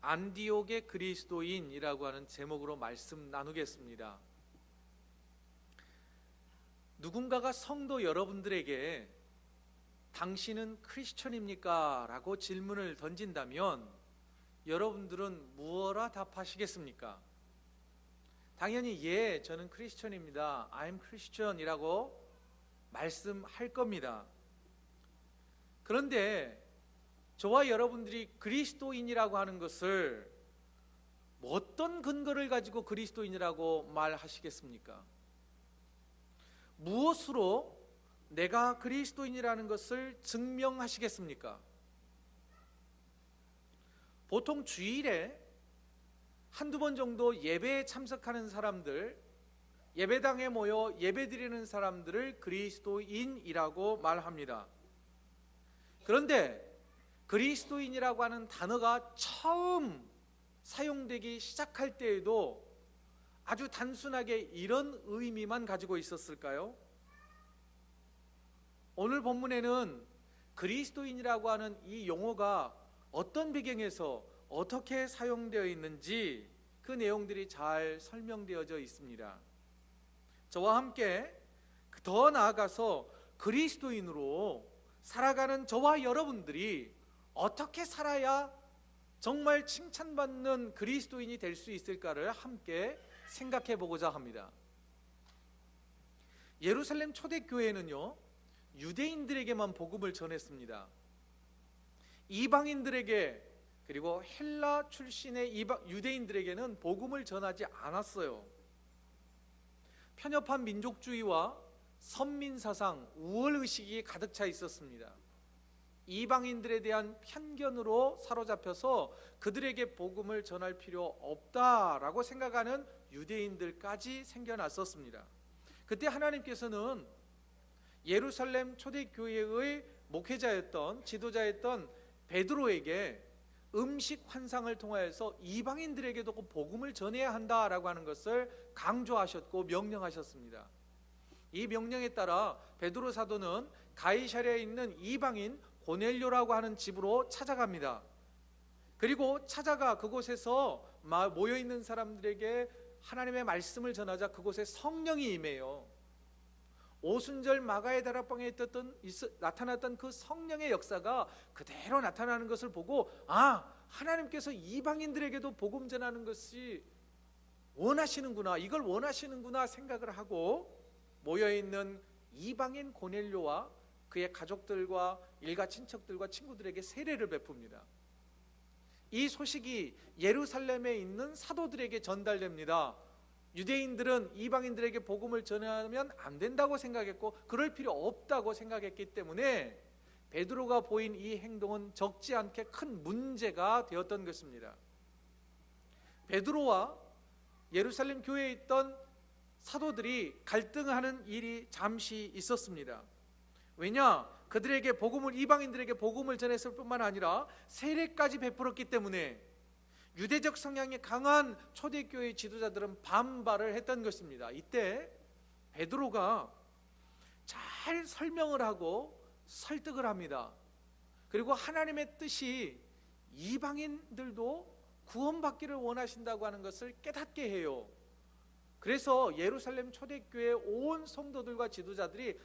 안디옥의 그리스도인이라고 하는 제목으로 말씀 나누겠습니다. 누군가가 성도 여러분들에게 당신은 크리스천입니까? 라고 질문을 던진다면 여러분들은 무엇라 답하시겠습니까? 당연히 예, 저는 크리스천입니다. I'm Christian 이라고 말씀할 겁니다. 그런데 저와 여러분들이 그리스도인이라고 하는 것을 어떤 근거를 가지고 그리스도인이라고 말하시겠습니까? 무엇으로 내가 그리스도인이라는 것을 증명하시겠습니까? 보통 주일에 한두 번 정도 예배에 참석하는 사람들, 예배당에 모여 예배드리는 사람들을 그리스도인이라고 말합니다. 그런데 그리스도인이라고 하는 단어가 처음 사용되기 시작할 때에도 아주 단순하게 이런 의미만 가지고 있었을까요? 오늘 본문에는 그리스도인이라고 하는 이 용어가 어떤 배경에서 어떻게 사용되어 있는지 그 내용들이 잘 설명되어져 있습니다. 저와 함께 더 나아가서 그리스도인으로 살아가는 저와 여러분들이 어떻게 살아야 정말 칭찬받는 그리스도인이 될 수 있을까를 함께 생각해 보고자 합니다. 예루살렘 초대교회는요, 유대인들에게만 복음을 전했습니다. 이방인들에게, 그리고 헬라 출신의 유대인들에게는 복음을 전하지 않았어요. 편협한 민족주의와 선민사상, 우월의식이 가득 차 있었습니다. 이방인들에 대한 편견으로 사로잡혀서 그들에게 복음을 전할 필요 없다라고 생각하는 유대인들까지 생겨났었습니다. 그때 하나님께서는 예루살렘 초대교회의 목회자였던, 지도자였던 베드로에게 음식 환상을 통하여서 이방인들에게도 복음을 전해야 한다라고 하는 것을 강조하셨고 명령하셨습니다. 이 명령에 따라 베드로 사도는 가이사랴에 있는 이방인 고넬료라고 하는 집으로 찾아갑니다. 그리고 찾아가 그곳에서 모여있는 사람들에게 하나님의 말씀을 전하자 그곳에 성령이 임해요. 오순절 마가의 다락방에 나타났던 그 성령의 역사가 그대로 나타나는 것을 보고, 하나님께서 이방인들에게도 복음 전하는 것이 원하시는구나, 이걸 원하시는구나 생각을 하고 모여있는 이방인 고넬료와 그의 가족들과 일가 친척들과 친구들에게 세례를 베풉니다. 이 소식이 예루살렘에 있는 사도들에게 전달됩니다. 유대인들은 이방인들에게 복음을 전하면 안 된다고 생각했고 그럴 필요 없다고 생각했기 때문에 베드로가 보인 이 행동은 적지 않게 큰 문제가 되었던 것입니다. 베드로와 예루살렘 교회에 있던 사도들이 갈등하는 일이 잠시 있었습니다. 왜냐? 그들에게 이방인들에게 복음을 전했을 뿐만 아니라 세례까지 베풀었기 때문에 유대적 성향이 강한 초대교회 지도자들은 반발을 했던 것입니다. 이때 베드로가 잘 설명을 하고 설득을 합니다. 그리고 하나님의 뜻이 이방인들도 구원받기를 원하신다고 하는 것을 깨닫게 해요. 그래서 예루살렘 초대교회 온 성도들과 지도자들이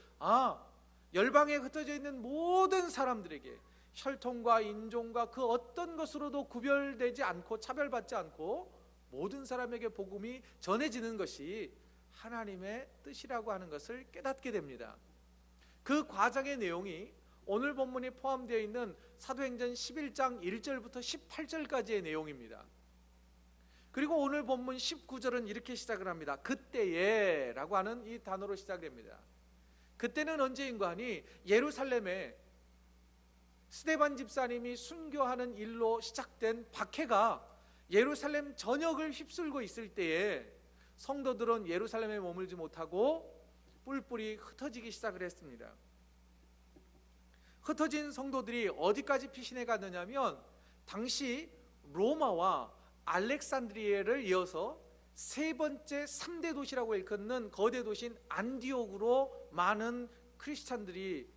열방에 흩어져 있는 모든 사람들에게 혈통과 인종과 그 어떤 것으로도 구별되지 않고 차별받지 않고 모든 사람에게 복음이 전해지는 것이 하나님의 뜻이라고 하는 것을 깨닫게 됩니다. 그 과정의 내용이 오늘 본문에 포함되어 있는 사도행전 11장 1절부터 18절까지의 내용입니다. 그리고 오늘 본문 19절은 이렇게 시작을 합니다. 그때에 라고 하는 이 단어로 시작됩니다. 그때는 언제인가 하니 예루살렘에 스데반 집사님이 순교하는 일로 시작된 박해가 예루살렘 전역을 휩쓸고 있을 때에 성도들은 예루살렘에 머물지 못하고 뿔뿔이 흩어지기 시작을 했습니다. 흩어진 성도들이 어디까지 피신해 갔느냐면 당시 로마와 알렉산드리아를 이어서 세 번째 3대 도시라고 일컫는 거대 도시인 안디옥으로 많은 크리스찬들이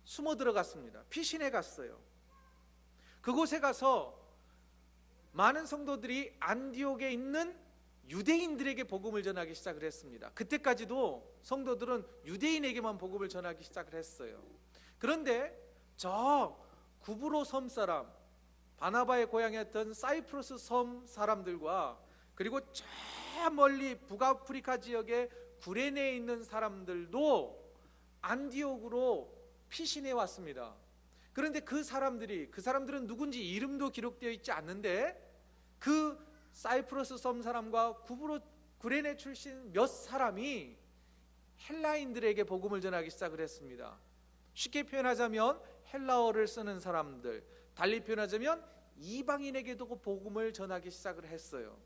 숨어 들어갔습니다. 피신해 갔어요. 그곳에 가서 많은 성도들이 안디옥에 있는 유대인들에게 복음을 전하기 시작을 했습니다. 그때까지도 성도들은 유대인에게만 복음을 전하기 시작을 했어요. 그런데 저 구브로 섬 사람, 바나바의 고향이었던 사이프러스 섬 사람들과 그리고 저 멀리 북아프리카 지역의 구레네에 있는 사람들도 안디옥으로 피신해 왔습니다. 그런데 그 사람들은 누군지 이름도 기록되어 있지 않는데 그 사이프러스 섬 사람과 구레네 출신 몇 사람이 헬라인들에게 복음을 전하기 시작을 했습니다. 쉽게 표현하자면 헬라어를 쓰는 사람들, 달리 표현하자면 이방인에게도 복음을 전하기 시작을 했어요.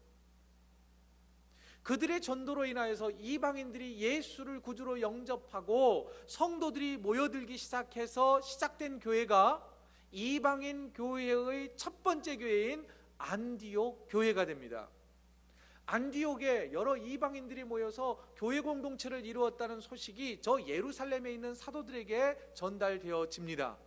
그들의 전도로 인하여서 이방인들이 예수를 구주로 영접하고 성도들이 모여들기 시작해서 시작된 교회가 이방인 교회의 첫 번째 교회인 안디옥 교회가 됩니다. 안디옥에 여러 이방인들이 모여서 교회 공동체를 이루었다는 소식이 저 예루살렘에 있는 사도들에게 전달되어집니다.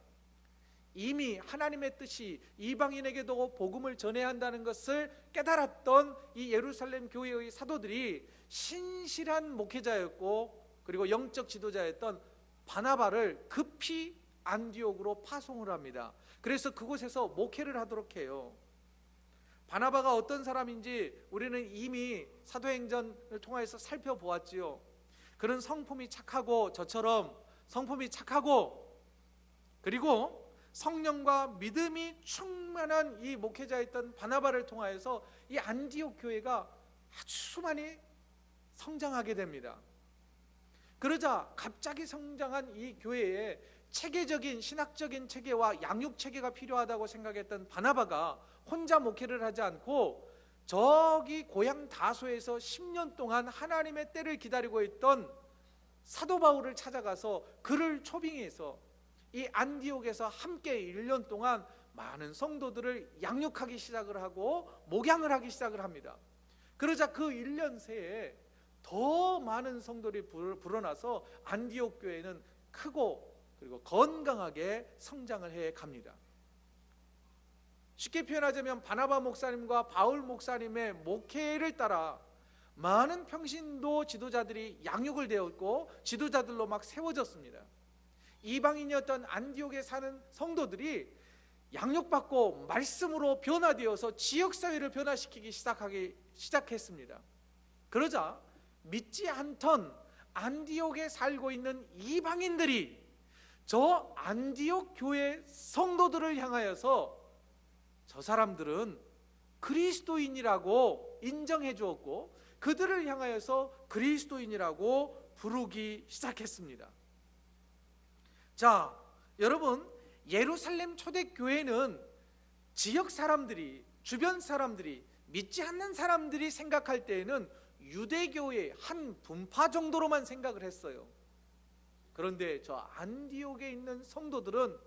이미 하나님의 뜻이 이방인에게도 복음을 전해야 한다는 것을 깨달았던 이 예루살렘 교회의 사도들이 신실한 목회자였고 그리고 영적 지도자였던 바나바를 급히 안디옥으로 파송을 합니다. 그래서 그곳에서 목회를 하도록 해요. 바나바가 어떤 사람인지 우리는 이미 사도행전을 통해서 살펴보았지요. 그런 성품이 착하고 저처럼 성품이 착하고 그리고 성령과 믿음이 충만한 이 목회자였던 바나바를 통하여서 이 안디옥 교회가 아주 많이 성장하게 됩니다. 그러자 갑자기 성장한 이 교회에 체계적인 신학적인 체계와 양육 체계가 필요하다고 생각했던 바나바가 혼자 목회를 하지 않고 저기 고향 다소에서 10년 동안 하나님의 때를 기다리고 있던 사도 바울을 찾아가서 그를 초빙해서 이 안디옥에서 함께 1년 동안 많은 성도들을 양육하기 시작을 하고 목양을 하기 시작을 합니다. 그러자 그 1년 새에 더 많은 성도들이 불어나서 안디옥 교회는 크고 그리고 건강하게 성장을 해 갑니다. 쉽게 표현하자면 바나바 목사님과 바울 목사님의 목회를 따라 많은 평신도 지도자들이 양육을 되었고 지도자들로 막 세워졌습니다. 이방인이었던 안디옥에 사는 성도들이 양육받고 말씀으로 변화되어서 지역사회를 변화시키기 시작했습니다. 그러자 믿지 않던 안디옥에 살고 있는 이방인들이 저 안디옥 교회 성도들을 향하여서 저 사람들은 그리스도인이라고 인정해 주었고 그들을 향하여서 그리스도인이라고 부르기 시작했습니다. 자, 여러분, 예루살렘 초대교회는 지역 사람들이, 주변 사람들이, 믿지 않는 사람들이 생각할 때에는 유대교의 한 분파 정도로만 생각을 했어요. 그런데 저 안디옥에 있는 성도들은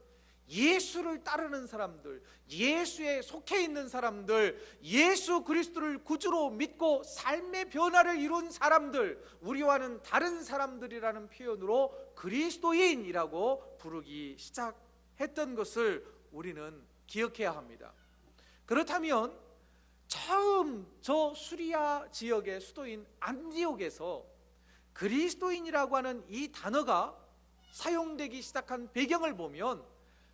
예수를 따르는 사람들, 예수에 속해 있는 사람들, 예수 그리스도를 구주로 믿고 삶의 변화를 이룬 사람들, 우리와는 다른 사람들이라는 표현으로 그리스도인이라고 부르기 시작했던 것을 우리는 기억해야 합니다. 그렇다면 처음 저 수리아 지역의 수도인 안디옥에서 그리스도인이라고 하는 이 단어가 사용되기 시작한 배경을 보면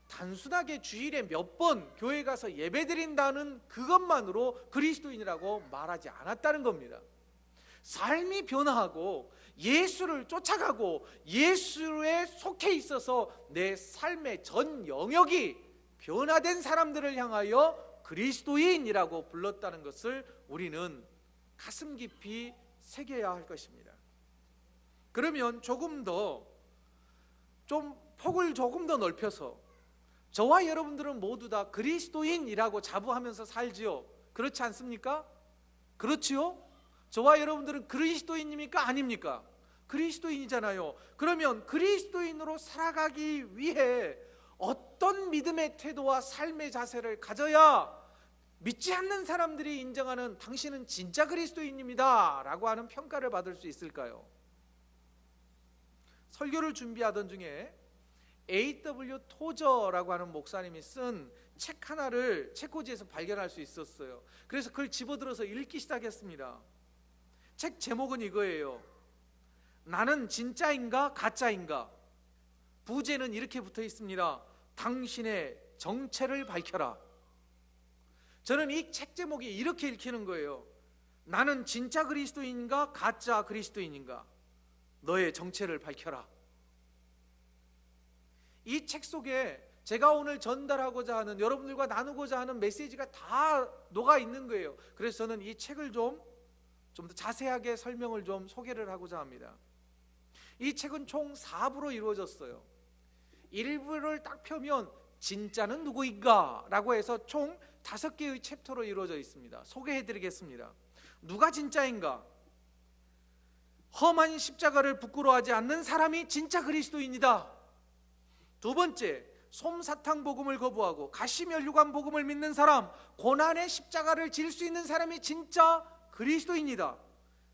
단순하게 주일에 몇 번 교회 가서 예배드린다는 그것만으로 그리스도인이라고 말하지 않았다는 겁니다. 삶이 변화하고 예수를 쫓아가고 예수에 속해 있어서 내 삶의 전 영역이 변화된 사람들을 향하여 그리스도인이라고 불렀다는 것을 우리는 가슴 깊이 새겨야 할 것입니다. 그러면 폭을 조금 더 넓혀서 저와 여러분들은 모두 다 그리스도인이라고 자부하면서 살지요. 그렇지 않습니까? 그렇지요? 저와 여러분들은 그리스도인입니까? 아닙니까? 그리스도인이잖아요. 그러면 그리스도인으로 살아가기 위해 어떤 믿음의 태도와 삶의 자세를 가져야 믿지 않는 사람들이 인정하는 당신은 진짜 그리스도인입니다 라고 하는 평가를 받을 수 있을까요? 설교를 준비하던 중에 A.W. 토저라고 하는 목사님이 쓴 책 하나를 책꽂이에서 발견할 수 있었어요. 그래서 그걸 집어들어서 읽기 시작했습니다. 책 제목은 이거예요. 나는 진짜인가 가짜인가. 부제는 이렇게 붙어 있습니다. 당신의 정체를 밝혀라. 저는 이 책 제목이 이렇게 읽히는 거예요. 나는 진짜 그리스도인인가 가짜 그리스도인인가. 너의 정체를 밝혀라. 이 책 속에 제가 오늘 전달하고자 하는, 여러분들과 나누고자 하는 메시지가 다 녹아 있는 거예요. 그래서 저는 이 책을 좀 더 자세하게 설명을 좀 소개를 하고자 합니다. 이 책은 총 4부로 이루어졌어요. 1부를 딱 펴면 진짜는 누구인가? 라고 해서 총 5개의 챕터로 이루어져 있습니다. 소개해드리겠습니다. 누가 진짜인가? 험한 십자가를 부끄러워하지 않는 사람이 진짜 그리스도인이다. 두 번째, 솜사탕 복음을 거부하고 가시면류관 복음을 믿는 사람, 고난의 십자가를 질 수 있는 사람이 진짜 그리스도인이다.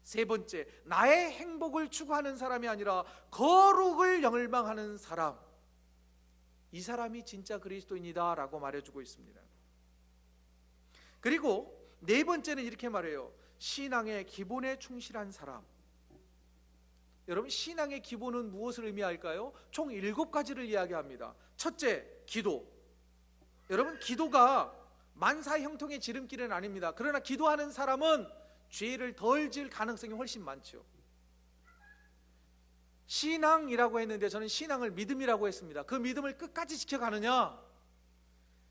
세 번째, 나의 행복을 추구하는 사람이 아니라 거룩을 열망하는 사람, 이 사람이 진짜 그리스도인이다 라고 말해주고 있습니다. 그리고 네 번째는 이렇게 말해요. 신앙의 기본에 충실한 사람. 여러분, 신앙의 기본은 무엇을 의미할까요? 총 7가지를 이야기합니다. 첫째, 기도. 여러분, 기도가 만사 형통의 지름길은 아닙니다. 그러나 기도하는 사람은 죄를 덜 지을 가능성이 훨씬 많죠. 신앙이라고 했는데 저는 신앙을 믿음이라고 했습니다. 그 믿음을 끝까지 지켜가느냐?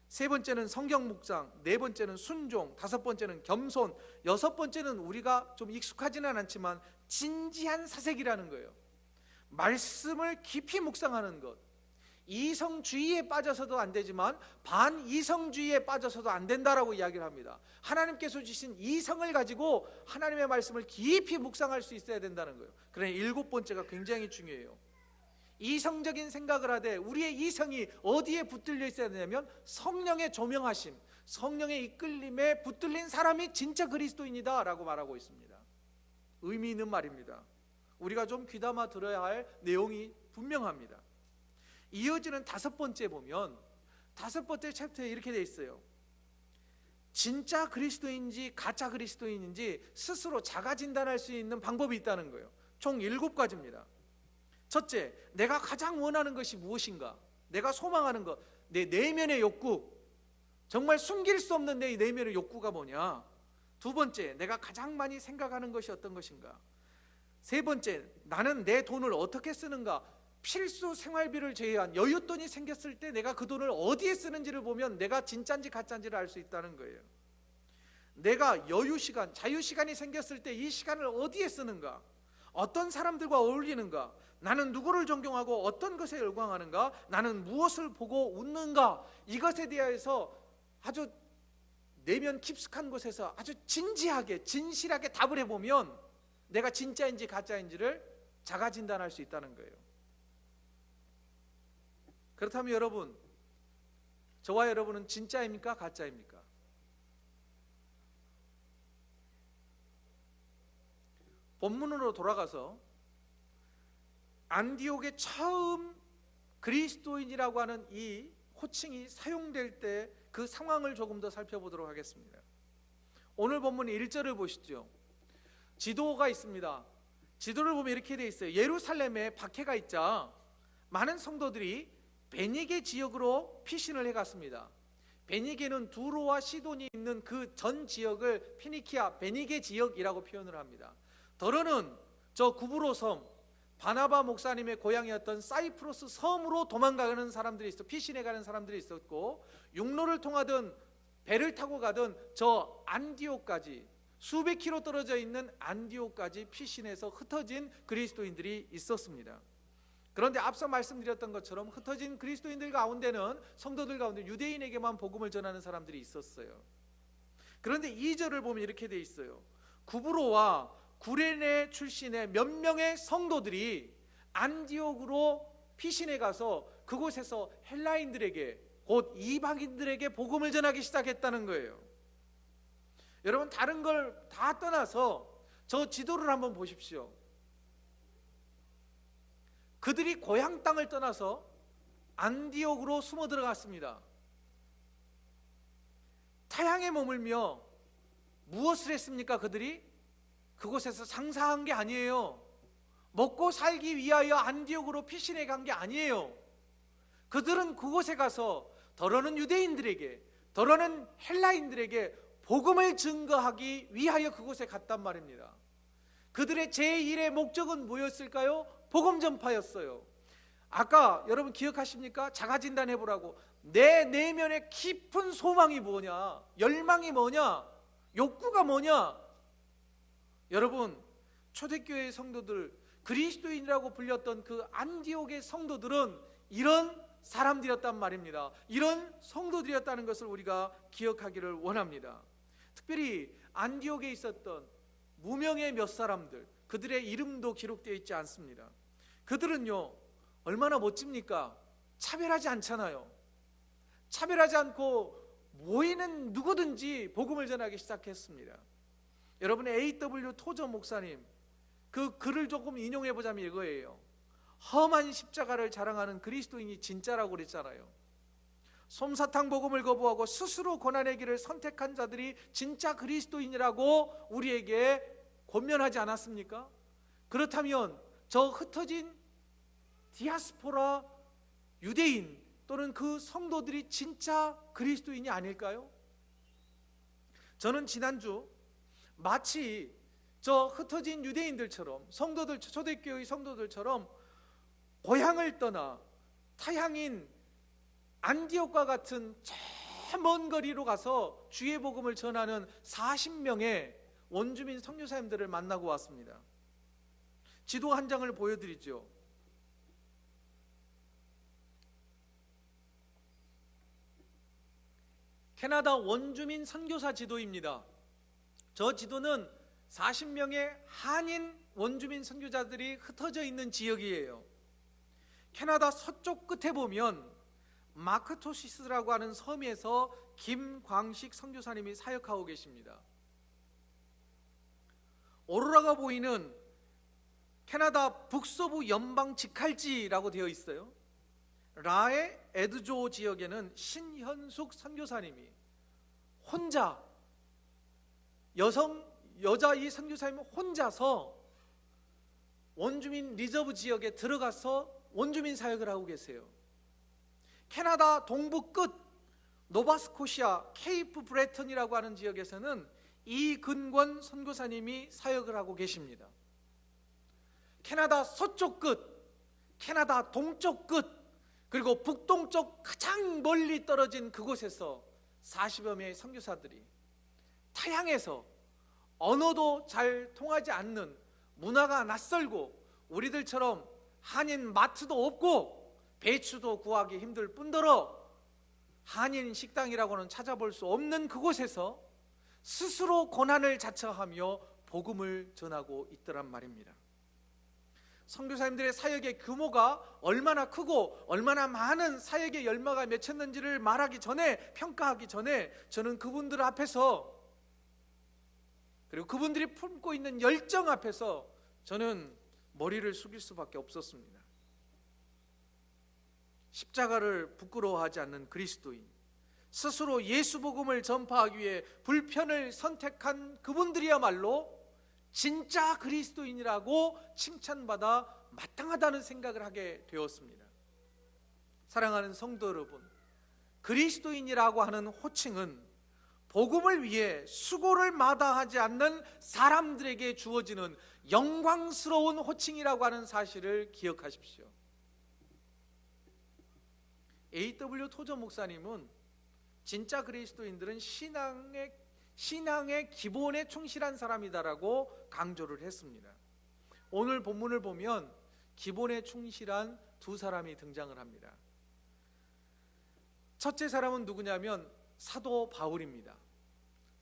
세 번째는 성경 묵상, 네 번째는 순종, 다섯 번째는 겸손, 여섯 번째는 우리가 좀 익숙하지는 않지만 진지한 사색이라는 거예요. 말씀을 깊이 묵상하는 것. 이성주의에 빠져서도 안 되지만 반이성주의에 빠져서도 안 된다라고 이야기를 합니다. 하나님께서 주신 이성을 가지고 하나님의 말씀을 깊이 묵상할 수 있어야 된다는 거예요. 그러나 7번째가 굉장히 중요해요. 이성적인 생각을 하되 우리의 이성이 어디에 붙들려 있어야 되냐면 성령의 조명하심, 성령의 이끌림에 붙들린 사람이 진짜 그리스도인이다 라고 말하고 있습니다. 의미 있는 말입니다. 우리가 좀 귀담아 들어야 할 내용이 분명합니다. 이어지는 5번째 보면 5번째 챕터에 이렇게 돼 있어요. 진짜 그리스도인지 가짜 그리스도인인지 스스로 자가 진단할 수 있는 방법이 있다는 거예요. 총 7가지입니다. 첫째, 내가 가장 원하는 것이 무엇인가? 내가 소망하는 것, 내 내면의 욕구, 정말 숨길 수 없는 내 내면의 욕구가 뭐냐? 두 번째, 내가 가장 많이 생각하는 것이 어떤 것인가? 세 번째, 나는 내 돈을 어떻게 쓰는가? 필수 생활비를 제외한 여윳돈이 생겼을 때 내가 그 돈을 어디에 쓰는지를 보면 내가 진짜인지 가짜인지를 알 수 있다는 거예요. 내가 여유시간, 자유시간이 생겼을 때 이 시간을 어디에 쓰는가? 어떤 사람들과 어울리는가? 나는 누구를 존경하고 어떤 것에 열광하는가? 나는 무엇을 보고 웃는가? 이것에 대해서 아주 내면 깊숙한 곳에서 아주 진지하게 진실하게 답을 해보면 내가 진짜인지 가짜인지를 자가 진단할 수 있다는 거예요. 그렇다면 여러분, 저와 여러분은 진짜입니까? 가짜입니까? 본문으로 돌아가서 안디옥에 처음 그리스도인이라고 하는 이 호칭이 사용될 때 그 상황을 조금 더 살펴보도록 하겠습니다. 오늘 본문 1절을 보시죠. 지도가 있습니다. 지도를 보면 이렇게 돼 있어요. 예루살렘에 박해가 있자 많은 성도들이 베니게 지역으로 피신을 해갔습니다. 베니게는 두로와 시돈이 있는 그 전 지역을 피니키아 베니게 지역이라고 표현을 합니다. 더러는 저 구브로 섬, 바나바 목사님의 고향이었던 사이프러스 섬으로 도망가는 사람들이 있어, 피신해 가는 사람들이 있었고, 육로를 통하든 배를 타고 가든 저 안디옥까지, 수백 킬로 떨어져 있는 안디옥까지 피신해서 흩어진 그리스도인들이 있었습니다. 그런데 앞서 말씀드렸던 것처럼 흩어진 그리스도인들 가운데는, 성도들 가운데 유대인에게만 복음을 전하는 사람들이 있었어요. 그런데 2절을 보면 이렇게 돼 있어요. 구브로와 구레네 출신의 몇 명의 성도들이 안디옥으로 피신해 가서 그곳에서 헬라인들에게, 곧 이방인들에게 복음을 전하기 시작했다는 거예요. 여러분, 다른 걸 다 떠나서 저 지도를 한번 보십시오. 그들이 고향 땅을 떠나서 안디옥으로 숨어 들어갔습니다. 타향에 머물며 무엇을 했습니까? 그들이 그곳에서 장사한 게 아니에요. 먹고 살기 위하여 안디옥으로 피신해 간 게 아니에요. 그들은 그곳에 가서 더러는 유대인들에게, 더러는 헬라인들에게 복음을 증거하기 위하여 그곳에 갔단 말입니다. 그들의 제1의 목적은 뭐였을까요? 복음 전파였어요. 아까 여러분 기억하십니까? 자가진단 해보라고. 내 내면의 깊은 소망이 뭐냐? 열망이 뭐냐? 욕구가 뭐냐? 여러분, 초대교회의 성도들, 그리스도인이라고 불렸던 그 안디옥의 성도들은 이런 사람들이었단 말입니다. 이런 성도들이었다는 것을 우리가 기억하기를 원합니다. 특별히 안디옥에 있었던 무명의 몇 사람들, 그들의 이름도 기록되어 있지 않습니다. 그들은요, 얼마나 멋집니까? 차별하지 않잖아요. 차별하지 않고 모이는 누구든지 복음을 전하기 시작했습니다. 여러분, A.W. 토저 목사님 그 글을 조금 인용해 보자면 이거예요. 험한 십자가를 자랑하는 그리스도인이 진짜라고 그랬잖아요. 솜사탕 복음을 거부하고 스스로 고난의 길을 선택한 자들이 진짜 그리스도인이라고 우리에게 권면하지 않았습니까? 그렇다면 저 흩어진 디아스포라 유대인 또는 그 성도들이 진짜 그리스도인이 아닐까요? 저는 지난주 마치 저 흩어진 유대인들처럼, 성도들, 초대교회 성도들처럼 고향을 떠나 타향인 안디옥과 같은 저 먼 거리로 가서 주의 복음을 전하는 40명의 원주민 선교사님들을 만나고 왔습니다. 지도 한 장을 보여드리죠. 캐나다 원주민 선교사 지도입니다. 저 지도는 40명의 한인 원주민 선교자들이 흩어져 있는 지역이에요. 캐나다 서쪽 끝에 보면 마크토시스라고 하는 섬에서 김광식 선교사님이 사역하고 계십니다. 오로라가 보이는 캐나다 북서부 연방 직할지라고 되어 있어요. 라의 에드조 지역에는 신현숙 선교사님이 혼자, 여자 이 선교사님은 혼자서 원주민 리저브 지역에 들어가서 원주민 사역을 하고 계세요. 캐나다 동부 끝 노바스코시아 케이프 브레턴이라고 하는 지역에서는 이근권 선교사님이 사역을 하고 계십니다. 캐나다 서쪽 끝, 캐나다 동쪽 끝, 그리고 북동쪽 가장 멀리 떨어진 그곳에서 40여 명의 선교사들이 타향에서 언어도 잘 통하지 않는, 문화가 낯설고 우리들처럼 한인 마트도 없고 배추도 구하기 힘들 뿐더러 한인 식당이라고는 찾아볼 수 없는 그곳에서 스스로 고난을 자처하며 복음을 전하고 있더란 말입니다. 선교사님들의 사역의 규모가 얼마나 크고 얼마나 많은 사역의 열마가 맺혔는지를 말하기 전에, 평가하기 전에 저는 그분들 앞에서, 그리고 그분들이 품고 있는 열정 앞에서 저는 머리를 숙일 수밖에 없었습니다. 십자가를 부끄러워하지 않는 그리스도인, 스스로 예수 복음을 전파하기 위해 불편을 선택한 그분들이야말로 진짜 그리스도인이라고 칭찬받아 마땅하다는 생각을 하게 되었습니다. 사랑하는 성도 여러분, 그리스도인이라고 하는 호칭은 복음을 위해 수고를 마다하지 않는 사람들에게 주어지는 영광스러운 호칭이라고 하는 사실을 기억하십시오. A.W. 토저 목사님은 진짜 그리스도인들은 신앙의 기본에 충실한 사람이다라고 강조를 했습니다. 오늘 본문을 보면 기본에 충실한 두 사람이 등장을 합니다. 첫째 사람은 누구냐면 사도 바울입니다.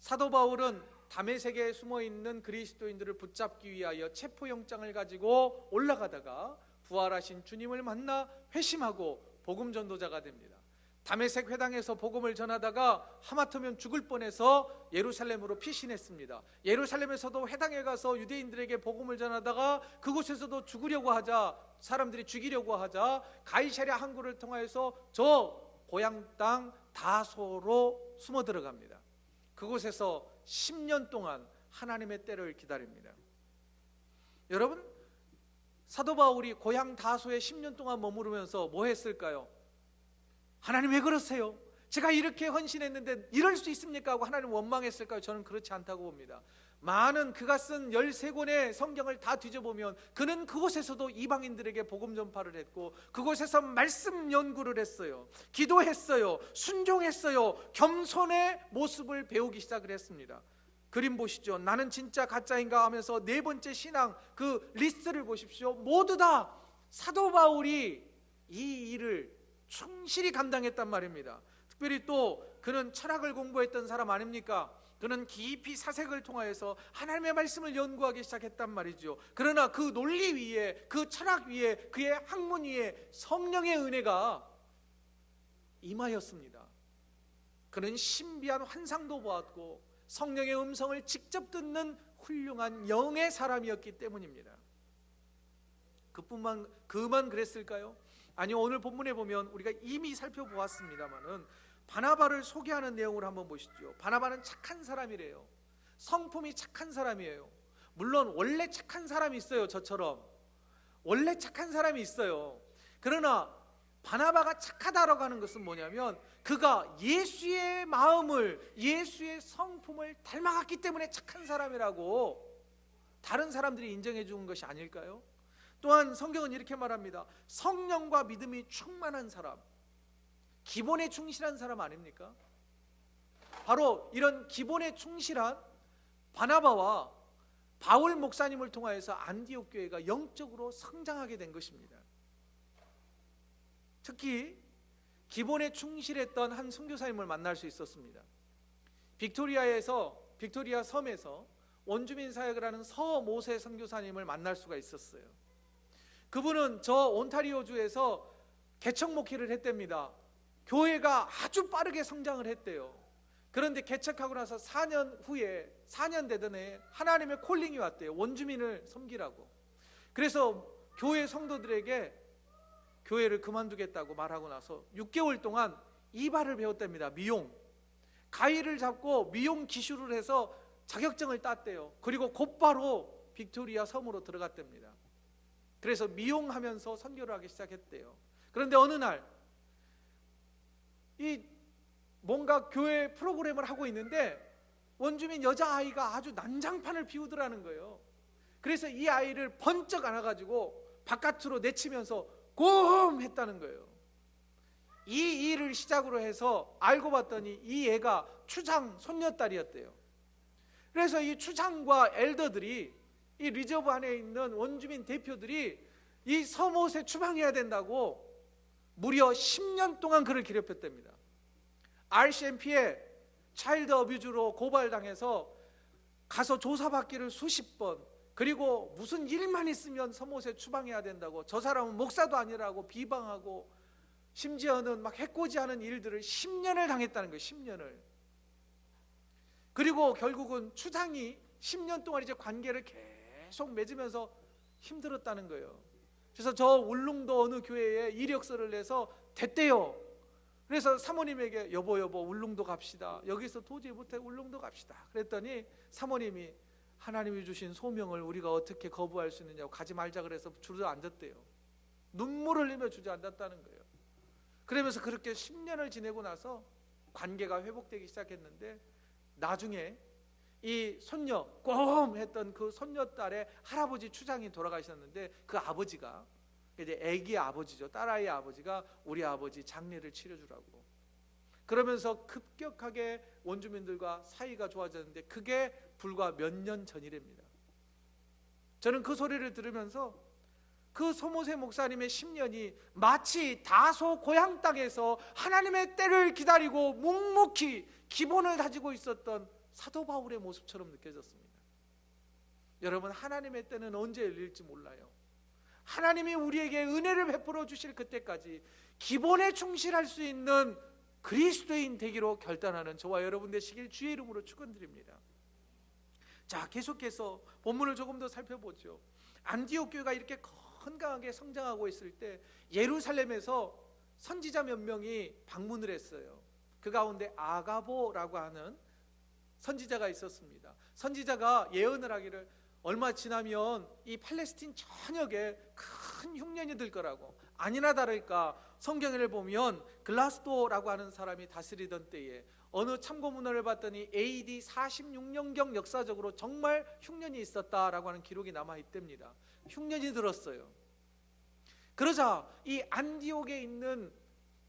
사도 바울은 다메섹에 숨어있는 그리스도인들을 붙잡기 위하여 체포영장을 가지고 올라가다가 부활하신 주님을 만나 회심하고 복음 전도자가 됩니다. 다메섹 회당에서 복음을 전하다가 하마터면 죽을 뻔해서 예루살렘으로 피신했습니다. 예루살렘에서도 회당에 가서 유대인들에게 복음을 전하다가 그곳에서도 죽으려고 하자, 사람들이 죽이려고 하자 가이사랴 항구를 통하여서 저 고향 땅 다소로 숨어 들어갑니다. 그곳에서 10년 동안 하나님의 때를 기다립니다. 여러분, 사도 바울이 고향 다소에 10년 동안 머무르면서 뭐 했을까요? 하나님 왜 그러세요? 제가 이렇게 헌신했는데 이럴 수 있습니까? 하고 하나님 원망했을까요? 저는 그렇지 않다고 봅니다. 많은 그가 쓴 13권의 성경을 다 뒤져보면 그는 그곳에서도 이방인들에게 복음 전파를 했고 그곳에서 말씀 연구를 했어요. 기도했어요. 순종했어요. 겸손의 모습을 배우기 시작을 했습니다. 그림 보시죠. 나는 진짜 가짜인가 하면서 네 번째 신앙 그 리스트를 보십시오. 모두 다 사도 바울이 이 일을 충실히 감당했단 말입니다. 특별히 또 그는 철학을 공부했던 사람 아닙니까? 그는 깊이 사색을 통하여서 하나님의 말씀을 연구하기 시작했단 말이죠. 그러나 그 논리 위에, 그 철학 위에, 그의 학문 위에 성령의 은혜가 임하였습니다. 그는 신비한 환상도 보았고 성령의 음성을 직접 듣는 훌륭한 영의 사람이었기 때문입니다. 그만 그랬을까요? 아니, 오늘 본문에 보면 우리가 이미 살펴보았습니다마는 바나바를 소개하는 내용을 한번 보시죠. 바나바는 착한 사람이래요. 성품이 착한 사람이에요. 물론 원래 착한 사람이 있어요. 저처럼 원래 착한 사람이 있어요. 그러나 바나바가 착하다라고 하는 것은 뭐냐면 그가 예수의 마음을, 예수의 성품을 닮아갔기 때문에 착한 사람이라고 다른 사람들이 인정해 주는 것이 아닐까요? 또한 성경은 이렇게 말합니다. 성령과 믿음이 충만한 사람, 기본에 충실한 사람 아닙니까? 바로 이런 기본에 충실한 바나바와 바울 목사님을 통하여서 안디옥 교회가 영적으로 성장하게 된 것입니다. 특히 기본에 충실했던 한 선교사님을 만날 수 있었습니다. 빅토리아 섬에서 원주민 사역을 하는 서모세 선교사님을 만날 수가 있었어요. 그분은 저 온타리오주에서 개척 목회를 했답니다. 교회가 아주 빠르게 성장을 했대요. 그런데 개척하고 나서 4년 되던 해에 하나님의 콜링이 왔대요. 원주민을 섬기라고. 그래서 교회 성도들에게 교회를 그만두겠다고 말하고 나서 6개월 동안 이발을 배웠답니다. 미용. 가위를 잡고 미용 기술을 해서 자격증을 땄대요. 그리고 곧바로 빅토리아 섬으로 들어갔답니다. 그래서 미용하면서 선교를 하기 시작했대요. 그런데 어느 날 뭔가 교회 프로그램을 하고 있는데 원주민 여자아이가 아주 난장판을 피우더라는 거예요. 그래서 이 아이를 번쩍 안아가지고 바깥으로 내치면서 곰! 했다는 거예요. 이 일을 시작으로 해서 알고 봤더니 이 애가 추장 손녀딸이었대요. 그래서 이 추장과 엘더들이 이 리저브 안에 있는 원주민 대표들이 이 서못에 추방해야 된다고 무려 10년 동안 그를 괴롭혔답니다. RCMP에 차일드 어뷰즈로 고발당해서 가서 조사받기를 수십 번, 그리고 무슨 일만 있으면 서못에 추방해야 된다고, 저 사람은 목사도 아니라고 비방하고, 심지어는 막 해코지하는 일들을 10년을 당했다는 거예요. 10년을. 그리고 결국은 추장이 10년 동안 이제 관계를 계속 맺으면서 힘들었다는 거예요. 그래서 저 울릉도 어느 교회에 이력서를 내서 됐대요. 그래서 사모님에게 여보 울릉도 갑시다. 여기서 도저히 못해 울릉도 갑시다. 그랬더니 사모님이 하나님이 주신 소명을 우리가 어떻게 거부할 수 있느냐고 가지 말자 그래서 주저앉았대요. 눈물을 흘리며 주저앉았다는 거예요. 그러면서 그렇게 10년을 지내고 나서 관계가 회복되기 시작했는데 나중에 이 손녀 꼼 했던 그 손녀딸의 할아버지 추장이 돌아가셨는데 그 아버지가 이제 애기 아버지죠. 딸아이 아버지가 우리 아버지 장례를 치러주라고 그러면서 급격하게 원주민들과 사이가 좋아졌는데 그게 불과 몇 년 전이랍니다. 저는 그 소리를 들으면서 그 소모세 목사님의 10년이 마치 다소 고향 땅에서 하나님의 때를 기다리고 묵묵히 기본을 다지고 있었던 사도 바울의 모습처럼 느껴졌습니다. 여러분, 하나님의 때는 언제 열릴지 몰라요. 하나님이 우리에게 은혜를 베풀어 주실 그때까지 기본에 충실할 수 있는 그리스도인 되기로 결단하는 저와 여러분 되시길 주의 이름으로 축원드립니다. 자, 계속해서 본문을 조금 더 살펴보죠. 안디옥 교회가 이렇게 건강하게 성장하고 있을 때 예루살렘에서 선지자 몇 명이 방문을 했어요. 그 가운데 아가보라고 하는 선지자가 있었습니다. 선지자가 예언을 하기를 얼마 지나면 이 팔레스틴 전역에 큰 흉년이 들 거라고. 아니나 다를까 성경을 보면 글라스도라고 하는 사람이 다스리던 때에 어느 참고문헌을 봤더니 AD 46년경 역사적으로 정말 흉년이 있었다라고 하는 기록이 남아있답니다. 흉년이 들었어요. 그러자 이 안디옥에 있는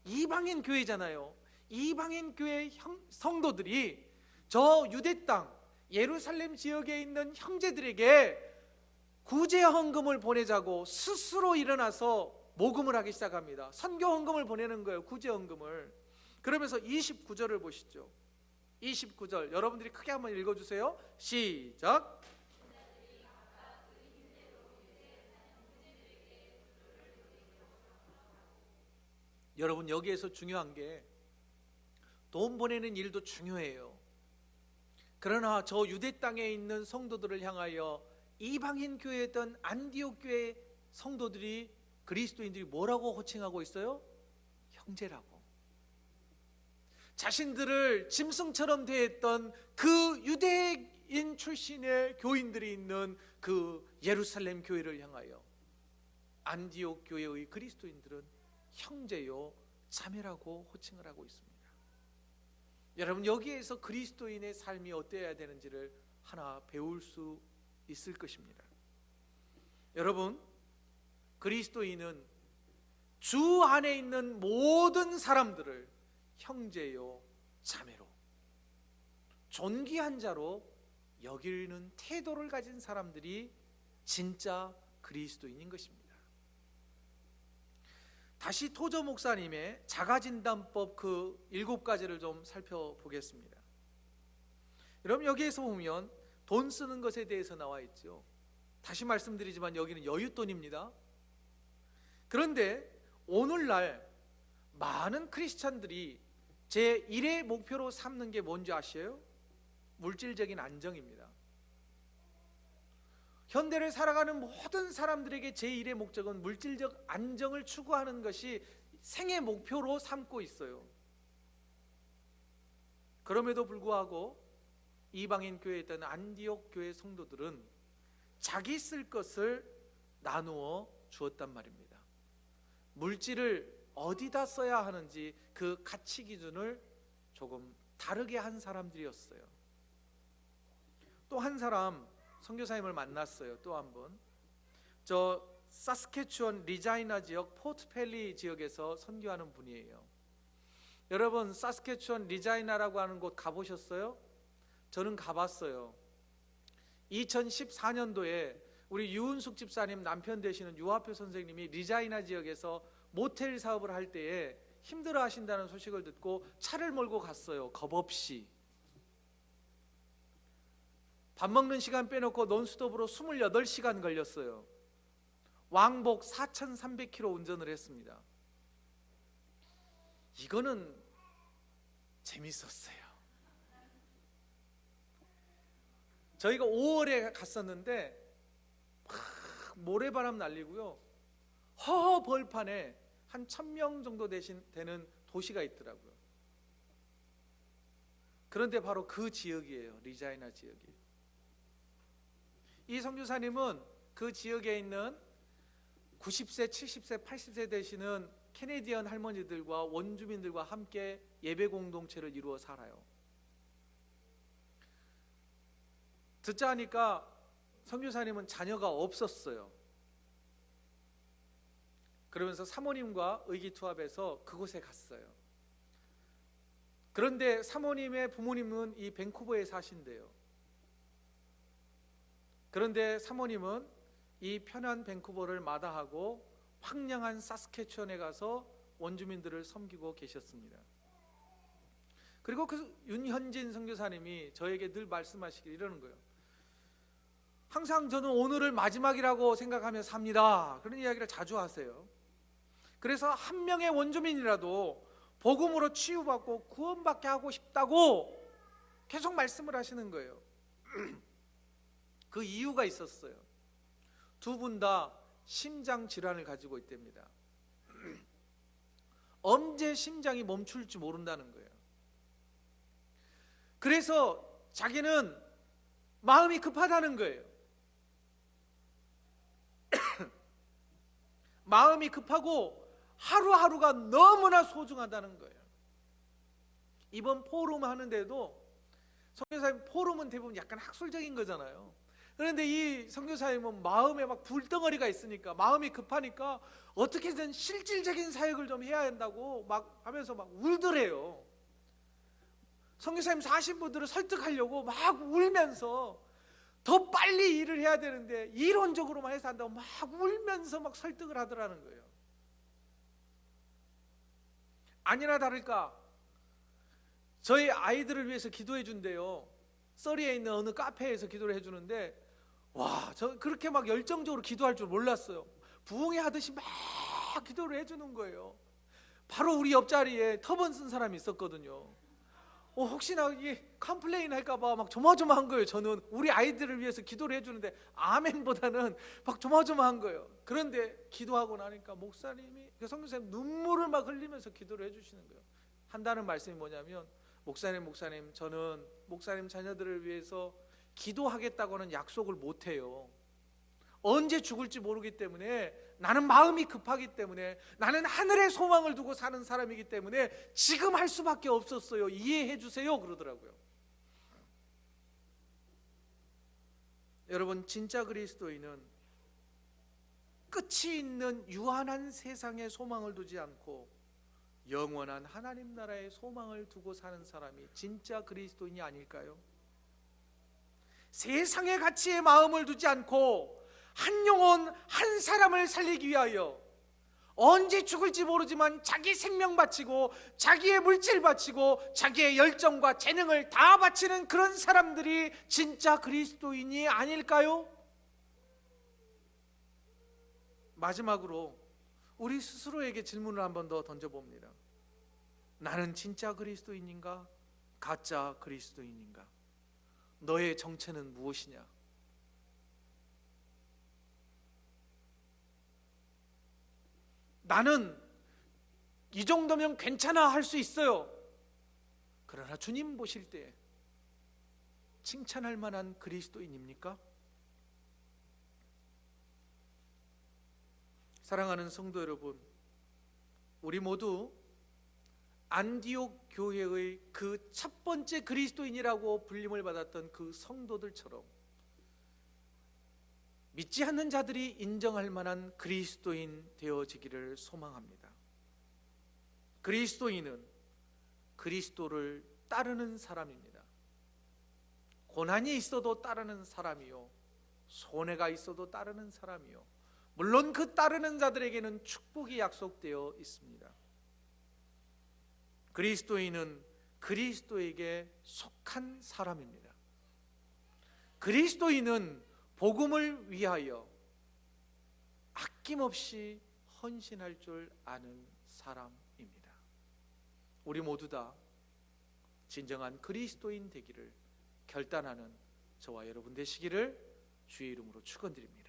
이방인 교회잖아요. 이방인 교회 성도들이 저 유대 땅 예루살렘 지역에 있는 형제들에게 구제 헌금을 보내자고 스스로 일어나서 모금을 하기 시작합니다. 선교 헌금을 보내는 거예요. 구제 헌금을. 그러면서 29절을 보시죠. 29절 여러분들이 크게 한번 읽어주세요. 시작. 여러분, 여기에서 중요한 게 돈 보내는 일도 중요해요. 그러나 저 유대 땅에 있는 성도들을 향하여 이방인 교회였던 안디옥 교회 성도들이, 그리스도인들이 뭐라고 호칭하고 있어요? 형제라고. 자신들을 짐승처럼 대했던 그 유대인 출신의 교인들이 있는 그 예루살렘 교회를 향하여 안디옥 교회의 그리스도인들은 형제요 자매라고 호칭을 하고 있습니다. 여러분, 여기에서 그리스도인의 삶이 어때야 되는지를 하나 배울 수 있을 것입니다. 여러분, 그리스도인은 주 안에 있는 모든 사람들을 형제요 자매로, 존귀한 자로 여기는 태도를 가진 사람들이 진짜 그리스도인인 것입니다. 다시 토저 목사님의 자가진단법 그 7가지를 좀 살펴보겠습니다. 여러분, 여기에서 보면 돈 쓰는 것에 대해서 나와 있죠. 다시 말씀드리지만 여기는 여윳돈입니다. 그런데 오늘날 많은 크리스찬들이 제1의 목표로 삼는 게 뭔지 아시죠? 물질적인 안정입니다. 현대를 살아가는 모든 사람들에게 제1의 목적은 물질적 안정을 추구하는 것이 생애 목표로 삼고 있어요. 그럼에도 불구하고 이방인 교회에 있던 안디옥 교회 성도들은 자기 쓸 것을 나누어 주었단 말입니다. 물질을 어디다 써야 하는지 그 가치 기준을 조금 다르게 한 사람들이었어요. 또 한 사람 선교사님을 만났어요. 또 한 번. 저 사스케추원 리자이나 지역 포트펠리 지역에서 선교하는 분이에요. 여러분, 사스케추원 리자이나라고 하는 곳 가보셨어요? 저는 가봤어요. 2014년도에 우리 유은숙 집사님 남편 되시는 유아표 선생님이 리자이나 지역에서 모텔 사업을 할 때에 힘들어 하신다는 소식을 듣고 차를 몰고 갔어요. 겁없이. 밥 먹는 시간 빼놓고 논스톱으로 28시간 걸렸어요. 왕복 4,300km 운전을 했습니다. 이거는 재밌었어요. 저희가 5월에 갔었는데 막 모래바람 날리고요, 허허 벌판에 한 1,000명 정도 되는 도시가 있더라고요. 그런데 바로 그 지역이에요. 리자이나 지역이. 이 선교사님은 그 지역에 있는 90세, 70세, 80세 되시는 캐네디언 할머니들과 원주민들과 함께 예배 공동체를 이루어 살아요. 듣자 하니까 선교사님은 자녀가 없었어요. 그러면서 사모님과 의기투합해서 그곳에 갔어요. 그런데 사모님의 부모님은 이 밴쿠버에 사신대요. 그런데 사모님은 이 편한 밴쿠버를 마다하고 황량한 사스케추원에 가서 원주민들을 섬기고 계셨습니다. 그리고 그 윤현진 선교사님이 저에게 늘 말씀하시길 이러는 거예요. 항상 저는 오늘을 마지막이라고 생각하며 삽니다. 그런 이야기를 자주 하세요. 그래서 한 명의 원주민이라도 복음으로 치유받고 구원받게 하고 싶다고 계속 말씀을 하시는 거예요. 그 이유가 있었어요. 두 분 다 심장 질환을 가지고 있답니다. 언제 심장이 멈출지 모른다는 거예요. 그래서 자기는 마음이 급하다는 거예요. 마음이 급하고 하루하루가 너무나 소중하다는 거예요. 이번 포럼 하는데도 선교사님 포럼은 대부분 약간 학술적인 거잖아요. 그런데 이 선교사님은 마음에 막 불덩어리가 있으니까, 마음이 급하니까 어떻게든 실질적인 사역을 좀 해야 한다고 막 하면서 막 울더래요. 선교사님 사신 분들을 설득하려고 막 울면서 더 빨리 일을 해야 되는데 이론적으로만 해서 한다고 막 울면서 막 설득을 하더라는 거예요. 아니나 다를까 저희 아이들을 위해서 기도해 준대요. 서리에 있는 어느 카페에서 기도를 해주는데, 와, 저 그렇게 막 열정적으로 기도할 줄 몰랐어요. 부흥회 하듯이 막 기도를 해주는 거예요. 바로 우리 옆자리에 터번 쓴 사람이 있었거든요. 혹시나 이게 컴플레인 할까봐 막 조마조마한 거예요. 저는 우리 아이들을 위해서 기도를 해주는데 아멘보다는 막 조마조마한 거예요. 그런데 기도하고 나니까 목사님이, 선교사님 눈물을 막 흘리면서 기도를 해주시는 거예요. 한다는 말씀이 뭐냐면, 목사님, 저는 목사님 자녀들을 위해서 기도하겠다고는 약속을 못해요. 언제 죽을지 모르기 때문에, 나는 마음이 급하기 때문에, 나는 하늘의 소망을 두고 사는 사람이기 때문에 지금 할 수밖에 없었어요. 이해해 주세요. 그러더라고요. 여러분, 진짜 그리스도인은 끝이 있는 유한한 세상에 소망을 두지 않고 영원한 하나님 나라의 소망을 두고 사는 사람이 진짜 그리스도인이 아닐까요? 세상의 가치에 마음을 두지 않고 한 영혼 한 사람을 살리기 위하여 언제 죽을지 모르지만 자기 생명 바치고 자기의 물질 바치고 자기의 열정과 재능을 다 바치는 그런 사람들이 진짜 그리스도인이 아닐까요? 마지막으로 우리 스스로에게 질문을 한 번 더 던져봅니다. 나는 진짜 그리스도인인가? 가짜 그리스도인인가? 너의 정체는 무엇이냐? 나는 이 정도면 괜찮아 할 수 있어요. 그러나 주님 보실 때 칭찬할 만한 그리스도인입니까? 사랑하는 성도 여러분, 우리 모두 안디옥 교회의 그 첫 번째 그리스도인이라고 불림을 받았던 그 성도들처럼 믿지 않는 자들이 인정할 만한 그리스도인 되어지기를 소망합니다. 그리스도인은 그리스도를 따르는 사람입니다. 고난이 있어도 따르는 사람이요, 손해가 있어도 따르는 사람이요, 물론 그 따르는 자들에게는 축복이 약속되어 있습니다. 그리스도인은 그리스도에게 속한 사람입니다. 그리스도인은 복음을 위하여 아낌없이 헌신할 줄 아는 사람입니다. 우리 모두 다 진정한 그리스도인 되기를 결단하는 저와 여러분 되시기를 주의 이름으로 축원드립니다.